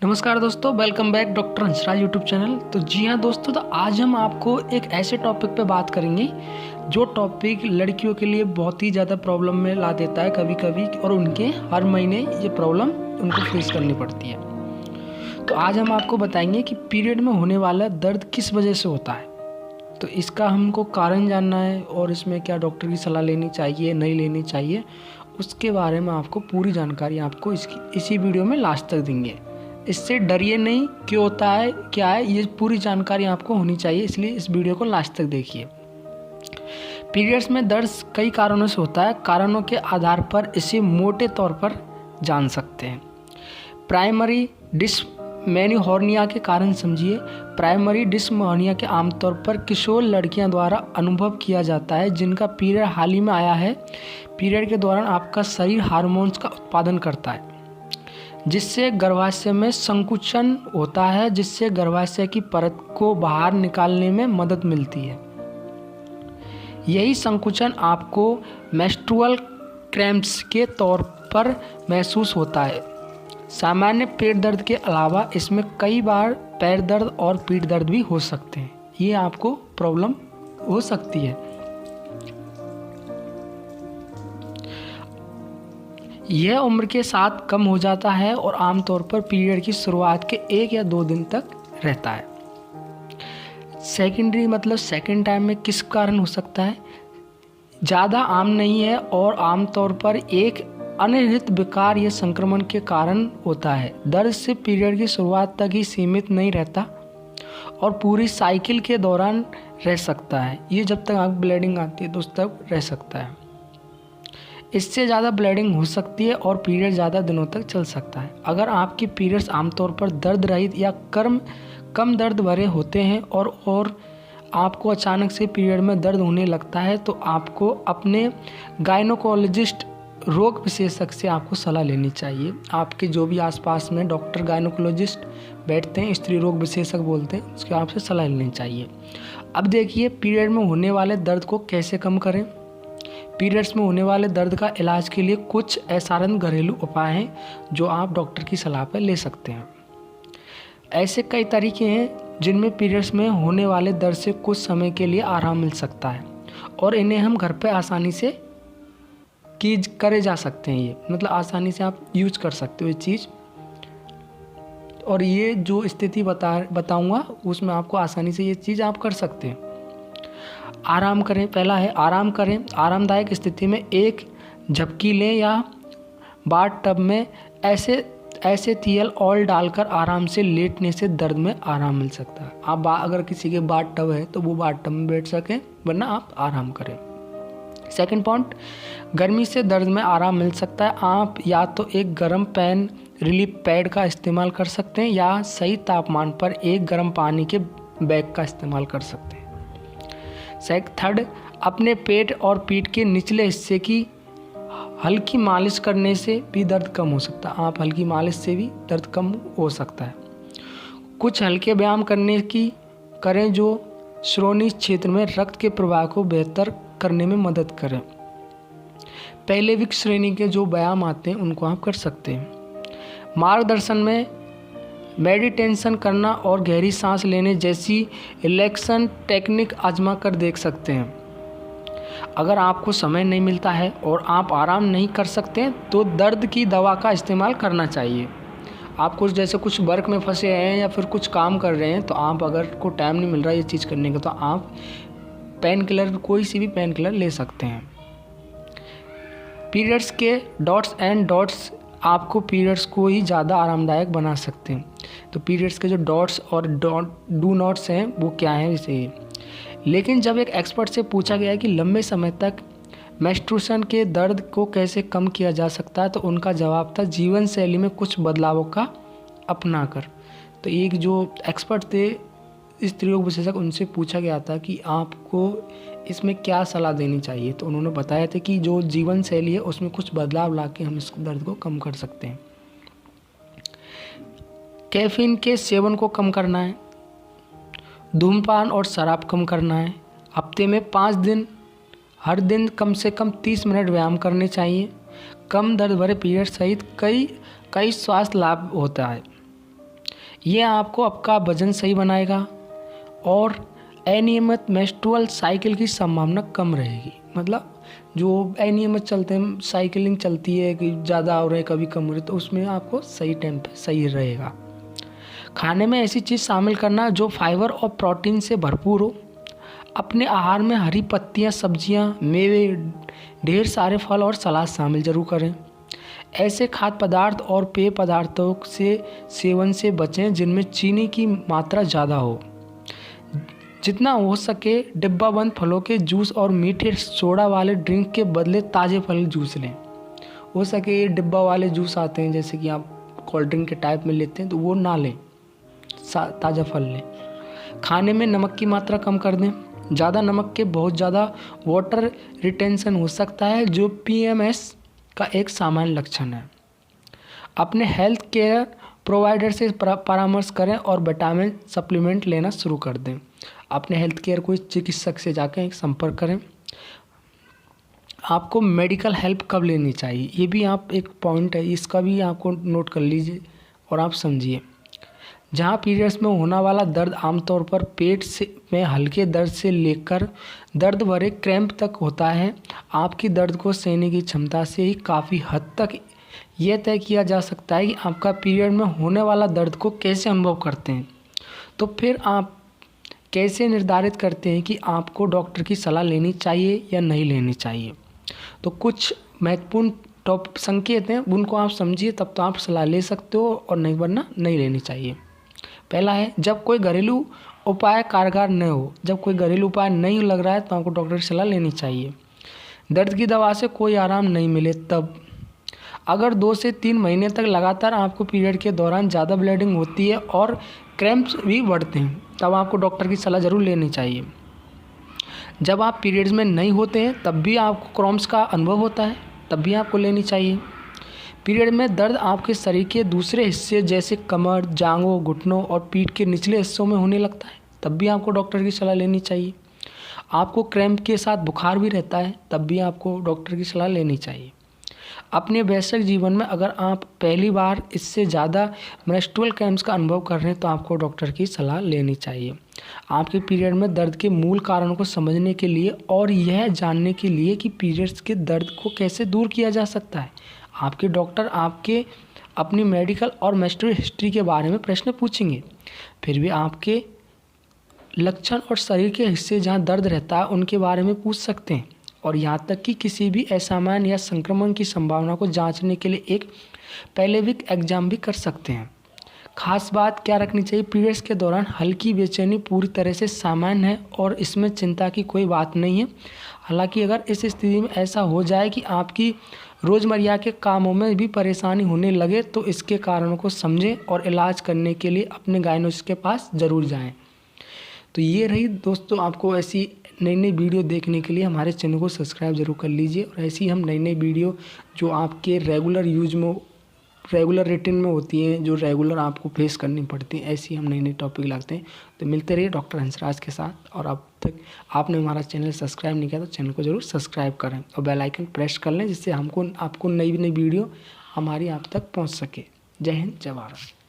नमस्कार दोस्तों, welcome back doctor Hansraj YouTube channel. तो जी हाँ दोस्तों, तो आज हम आपको एक ऐसे टॉपिक पे बात करेंगे जो टॉपिक लड़कियों के लिए बहुत ही ज़्यादा प्रॉब्लम में ला देता है कभी कभी, और उनके हर महीने ये प्रॉब्लम उनको फेस करनी पड़ती है। तो आज हम आपको बताएंगे कि पीरियड में होने वाला दर्द किस वजह से होता है। तो इसका हमको कारण जानना है और इसमें क्या डॉक्टर की सलाह लेनी चाहिए नहीं लेनी चाहिए, उसके बारे में आपको पूरी जानकारी आपको इसी वीडियो में लास्ट तक देंगे। इससे डरिए नहीं, क्यों होता है क्या है, ये पूरी जानकारी आपको होनी चाहिए, इसलिए इस वीडियो को लास्ट तक देखिए। पीरियड्स में दर्द कई कारणों से होता है। कारणों के आधार पर इसे मोटे तौर पर जान सकते हैं। प्राइमरी डिस्मेनोर्निया के कारण समझिए। प्राइमरी डिस्मेनोर्निया के आमतौर पर किशोर लड़कियां द्वारा अनुभव किया जाता है जिनका पीरियड हाल ही में आया है। पीरियड के दौरान आपका शरीर हार्मोन्स का उत्पादन करता है जिससे गर्भाशय में संकुचन होता है, जिससे गर्भाशय की परत को बाहर निकालने में मदद मिलती है। यही संकुचन आपको मेंस्ट्रुअल क्रैम्प्स के तौर पर महसूस होता है। सामान्य पेट दर्द के अलावा इसमें कई बार पैर दर्द और पीठ दर्द भी हो सकते हैं। ये आपको प्रॉब्लम हो सकती है। यह उम्र के साथ कम हो जाता है और आमतौर पर पीरियड की शुरुआत के 1 या 2 दिन तक रहता है। सेकेंडरी मतलब सेकेंड टाइम में किस कारण हो सकता है, ज़्यादा आम नहीं है और आमतौर पर एक अनियमित विकार या संक्रमण के कारण होता है। दर्द से पीरियड की शुरुआत तक ही सीमित नहीं रहता और पूरी साइकिल के दौरान रह सकता है। ये जब तक आपको ब्लीडिंग आती है तो उस तक रह सकता है। इससे ज़्यादा ब्लीडिंग हो सकती है और पीरियड ज़्यादा दिनों तक चल सकता है। अगर आपके पीरियड्स आमतौर पर दर्द रहित या कम दर्द भरे होते हैं और आपको अचानक से पीरियड में दर्द होने लगता है तो आपको अपने गायनोकोलॉजिस्ट रोग विशेषज्ञ से आपको सलाह लेनी चाहिए। आपके जो भी आसपास में डॉक्टर गायनोकोलॉजिस्ट बैठते हैं, स्त्री रोग विशेषज्ञ बोलते हैं, उसके आपसे सलाह लेनी चाहिए। अब देखिए, पीरियड में होने वाले दर्द को कैसे कम करें। पीरियड्स में होने वाले दर्द का इलाज के लिए कुछ असाधारण घरेलू उपाय हैं जो आप डॉक्टर की सलाह पर ले सकते हैं। ऐसे कई तरीके हैं जिनमें पीरियड्स में होने वाले दर्द से कुछ समय के लिए आराम मिल सकता है और इन्हें हम घर पे आसानी से करे जा सकते हैं। ये मतलब आसानी से आप यूज कर सकते हो ये चीज़, और ये जो स्थिति बताऊंगा उसमें आपको आसानी से ये चीज़ आप कर सकते हैं। आराम करें। पहला है आराम करें। आरामदायक स्थिति में एक झपकी लें या बाथ टब में ऐसे तेल ऑयल डालकर आराम से लेटने से दर्द में आराम मिल सकता है। आप अगर किसी के बाथ टब है तो वो बाथ टब में बैठ सकें, वरना आप आराम करें। सेकंड पॉइंट, गर्मी से दर्द में आराम मिल सकता है। आप या तो एक गर्म पेन रिलीफ पैड का इस्तेमाल कर सकते हैं या सही तापमान पर एक गर्म पानी के बैग का इस्तेमाल कर सकते हैं। थर्ड, अपने पेट और पीठ के निचले हिस्से की हल्की मालिश करने से भी दर्द कम हो सकता है। आप हल्की मालिश से भी दर्द कम हो सकता है। कुछ हल्के व्यायाम करें जो श्रोणि क्षेत्र में रक्त के प्रवाह को बेहतर करने में मदद करें। पहले विक श्रेणी के जो व्यायाम आते हैं उनको आप कर सकते हैं। मार्गदर्शन में मेडिटेशन करना और गहरी सांस लेने जैसी रिलैक्सेशन टेक्निक आजमा कर देख सकते हैं। अगर आपको समय नहीं मिलता है और आप आराम नहीं कर सकते हैं तो दर्द की दवा का इस्तेमाल करना चाहिए। आप कुछ वर्क में फंसे हैं या फिर कुछ काम कर रहे हैं तो आप अगर को टाइम नहीं मिल रहा है ये चीज़ करने का तो आप पेन किलर, कोई सी भी पेन किलर ले सकते हैं। पीरियड्स के डॉट्स आपको पीरियड्स को ही ज़्यादा आरामदायक बना सकते हैं। तो पीरियड्स के जो डॉट्स और डू नॉट्स हैं वो क्या हैं इसे। लेकिन जब एक एक्सपर्ट से पूछा गया कि लंबे समय तक मेंस्ट्रुएशन के दर्द को कैसे कम किया जा सकता है तो उनका जवाब था जीवन शैली में कुछ बदलावों का अपना कर। तो एक जो एक्सपर्ट थे स्त्री रोग विशेषज्ञ, उनसे पूछा गया था कि आपको इसमें क्या सलाह देनी चाहिए, तो उन्होंने बताया था कि जो जीवन शैली है उसमें कुछ बदलाव लाके हम इस दर्द को कम कर सकते हैं। कैफीन के सेवन को कम करना है। धूम्रपान और शराब कम करना है। हफ्ते में 5 दिन हर दिन कम से कम 30 मिनट व्यायाम करने चाहिए। कम दर्द भरे पीरियड सहित कई स्वास्थ्य लाभ होता है। ये आपको आपका वजन सही बनाएगा और अनियमित मेंस्ट्रुअल साइकिल की संभावना कम रहेगी। मतलब जो अनियमित चलते हैं, साइकिलिंग चलती है कि ज़्यादा हो रहे हैं कभी कम हो रहे, तो उसमें आपको सही टाइम पे सही रहेगा। खाने में ऐसी चीज़ शामिल करना जो फाइबर और प्रोटीन से भरपूर हो। अपने आहार में हरी पत्तियाँ, सब्जियाँ, मेवे, ढेर सारे फल और सलाद शामिल जरूर करें। ऐसे खाद्य पदार्थ और पेय पदार्थों से सेवन से बचें जिनमें चीनी की मात्रा ज़्यादा हो। जितना हो सके डिब्बा बंद फलों के जूस और मीठे सोडा वाले ड्रिंक के बदले ताज़े फल जूस लें। हो सके ये डिब्बा वाले जूस आते हैं जैसे कि आप कोल्ड ड्रिंक के टाइप में लेते हैं, तो वो ना लें, ताज़ा फल लें। खाने में नमक की मात्रा कम कर दें। ज़्यादा नमक के बहुत ज़्यादा वाटर रिटेंशन हो सकता है, जो PMS का एक सामान्य लक्षण है। अपने हेल्थ केयर प्रोवाइडर से परामर्श करें और विटामिन सप्लीमेंट लेना शुरू कर दें। अपने हेल्थ केयर कोई चिकित्सक से जाकर एक संपर्क करें। आपको मेडिकल हेल्प कब लेनी चाहिए, ये भी आप एक पॉइंट है, इसका भी आपको नोट कर लीजिए और आप समझिए। जहाँ पीरियड्स में होने वाला दर्द आमतौर पर पेट से में हल्के दर्द से लेकर दर्द भरे क्रैम्प तक होता है, आपकी दर्द को सहने की क्षमता से ही काफ़ी हद तक यह तय किया जा सकता है कि आपका पीरियड में होने वाला दर्द को कैसे अनुभव करते हैं। तो फिर आप कैसे निर्धारित करते हैं कि आपको डॉक्टर की सलाह लेनी चाहिए या नहीं लेनी चाहिए। तो कुछ महत्वपूर्ण संकेत हैं, उनको आप समझिए, तब तो आप सलाह ले सकते हो, और नहीं वरना नहीं लेनी चाहिए। पहला है, जब कोई घरेलू उपाय कारगर न हो। जब कोई घरेलू उपाय नहीं लग रहा है तो आपको डॉक्टर की सलाह लेनी चाहिए। दर्द की दवा से कोई आराम नहीं मिले तब। अगर 2 से 3 महीने तक लगातार आपको पीरियड के दौरान ज़्यादा ब्लीडिंग होती है और क्रैम्प्स भी बढ़ते हैं, तब आपको डॉक्टर की सलाह ज़रूर लेनी चाहिए। जब आप पीरियड्स में नहीं होते हैं तब भी आपको क्रैम्प्स का अनुभव होता है, तब भी आपको लेनी चाहिए। पीरियड में दर्द आपके शरीर के दूसरे हिस्से जैसे कमर, जांघों, घुटनों और पीठ के निचले हिस्सों में होने लगता है, तब भी आपको डॉक्टर की सलाह लेनी चाहिए। आपको क्रैम्प के साथ बुखार भी रहता है, तब भी आपको डॉक्टर की सलाह लेनी चाहिए। अपने वैश्विक जीवन में अगर आप पहली बार इससे ज़्यादा मेंस्ट्रुअल क्रैम्प्स का अनुभव कर रहे हैं तो आपको डॉक्टर की सलाह लेनी चाहिए। आपके पीरियड में दर्द के मूल कारणों को समझने के लिए और यह जानने के लिए कि पीरियड्स के दर्द को कैसे दूर किया जा सकता है, आपके डॉक्टर आपके अपनी मेडिकल और मेंस्ट्रुअल हिस्ट्री के बारे में प्रश्न पूछेंगे। फिर भी आपके लक्षण और शरीर के हिस्से जहाँ दर्द रहता है उनके बारे में पूछ सकते हैं, और यहाँ तक कि किसी भी असामान्य या संक्रमण की संभावना को जांचने के लिए एक पेल्विक एग्जाम भी कर सकते हैं। खास बात क्या रखनी चाहिए, पीरियड्स के दौरान हल्की बेचैनी पूरी तरह से सामान्य है और इसमें चिंता की कोई बात नहीं है। हालांकि अगर इस स्थिति में ऐसा हो जाए कि आपकी रोज़मर्रा के कामों में भी परेशानी होने लगे तो इसके कारणों को समझें और इलाज करने के लिए अपने गायनोसिस्ट के पास ज़रूर जाएं। तो ये रही दोस्तों, आपको ऐसी नई नई वीडियो देखने के लिए हमारे चैनल को सब्सक्राइब जरूर कर लीजिए, और ऐसी हम नई नई वीडियो जो आपके रेगुलर यूज में, रेगुलर रूटीन में होती हैं, जो रेगुलर आपको फेस करनी पड़ती हैं, ऐसी हम नई नई टॉपिक लाते हैं। तो मिलते रहिए डॉक्टर हंसराज के साथ, और अब तक आपने हमारा चैनल सब्सक्राइब नहीं किया तो चैनल को जरूर सब्सक्राइब करें और बेल आइकन प्रेस कर लें, जिससे आपको नई नई वीडियो हमारी आप तक पहुँच सके। जय हिंद, जय भारत।